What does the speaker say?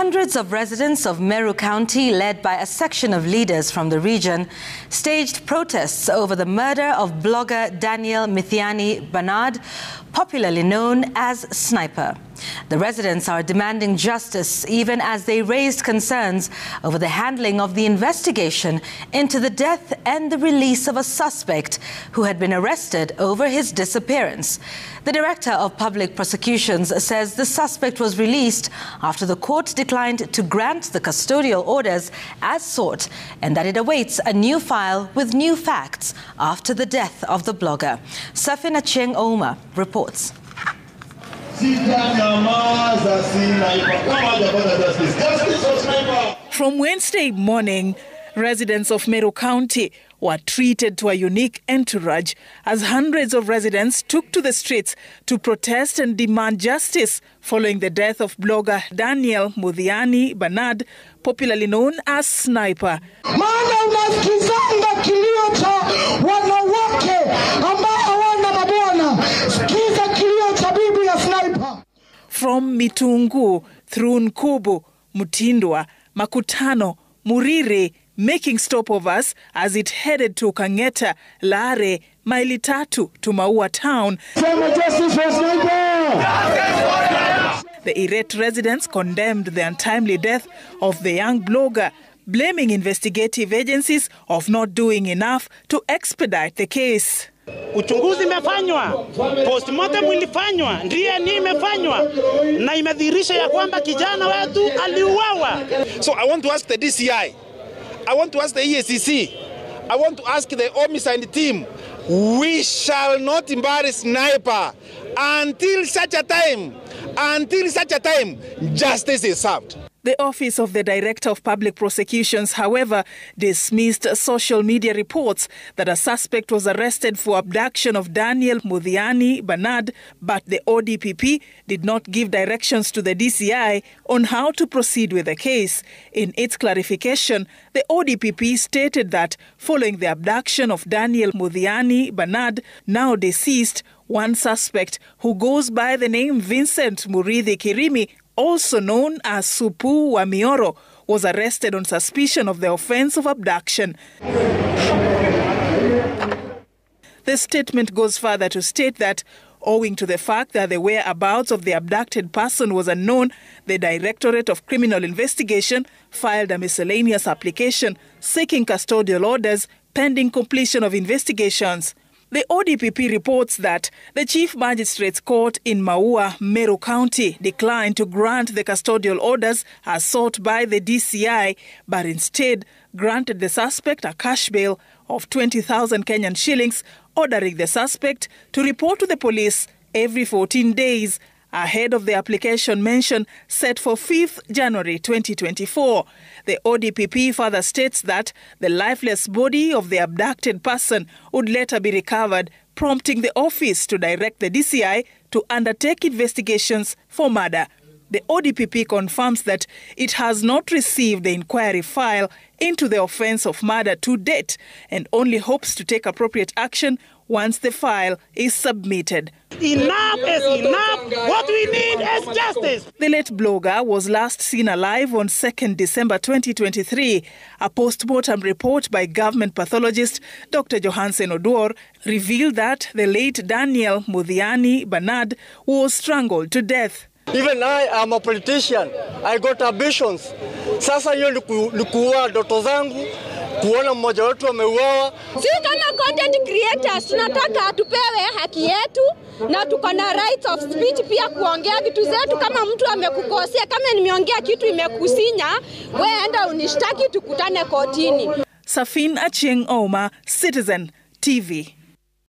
Hundreds of residents of Meru County, led by a section of leaders from the region, staged protests over the murder of blogger Daniel Mithiani Bernard, popularly known as Sniper. The residents are demanding justice even as they raised concerns over the handling of the investigation into the death and the release of a suspect who had been arrested over his disappearance. The Director of Public Prosecutions says the suspect was released after the court declined to grant the custodial orders as sought, and that it awaits a new file with new facts after the death of the blogger. Safina Cheng Oma reports. From Wednesday morning, residents of Meru County were treated to a unique entourage as hundreds of residents took to the streets to protest and demand justice following the death of blogger Daniel Mithiani Bernard, popularly known as Sniper. From Mitungu through Nkubu, Mutindwa, Makutano, Murire, making stopovers as it headed to Kangeta, Lare, Maili Tatu to Maua town. The irate residents condemned the untimely death of the young blogger, blaming investigative agencies of not doing enough to expedite the case. Uchunguzi imefanywa, postmortem ilifanywa, DNA imefanywa, na imedhihirisha ya kwamba kijana wetu aliuawa. So I want to ask the DCI, I want to ask the EACC, I want to ask the homicide team, we shall not embarrass Sniper until such a time, justice is served. The Office of the Director of Public Prosecutions, however, dismissed social media reports that a suspect was arrested for abduction of Daniel Mithiani Bernard, but the ODPP did not give directions to the DCI on how to proceed with the case. In its clarification, the ODPP stated that following the abduction of Daniel Mithiani Bernard, now deceased, one suspect who goes by the name Vincent Murithi Kirimi, also known as Supu wa Mioro, was arrested on suspicion of the offense of abduction. The statement goes further to state that, owing to the fact that the whereabouts of the abducted person was unknown, the Directorate of Criminal Investigation filed a miscellaneous application seeking custodial orders pending completion of investigations. The ODPP reports that the Chief Magistrate's Court in Maua, Meru County, declined to grant the custodial orders as sought by the DCI, but instead granted the suspect a cash bail of 20,000 Kenyan shillings, ordering the suspect to report to the police every 14 days, ahead of the application mention set for 5th January 2024. The ODPP further states that the lifeless body of the abducted person would later be recovered, prompting the office to direct the DCI to undertake investigations for murder. The ODPP confirms that it has not received the inquiry file into the offense of murder to date and only hopes to take appropriate action once the file is submitted. Enough is enough. What we need is justice. The late blogger was last seen alive on 2nd December 2023. A post-mortem report by government pathologist Dr. Johansen Oduor revealed that the late Daniel Mithiani Bernard was strangled to death. Even I am a politician. I got ambitions. Sasa hiyo ni kuua ndoto zangu, kuona mmoja wetu ameuawa. Sisi kama content creators tunataka tupewe haki yetu na tuko na rights of speech pia kuongea vitu zetu. Kama mtu amekukosea, kama nimeongea kitu imekusinya, wewe enda unishtaki tukutane kotini. Safina Cheng Oma, Citizen TV.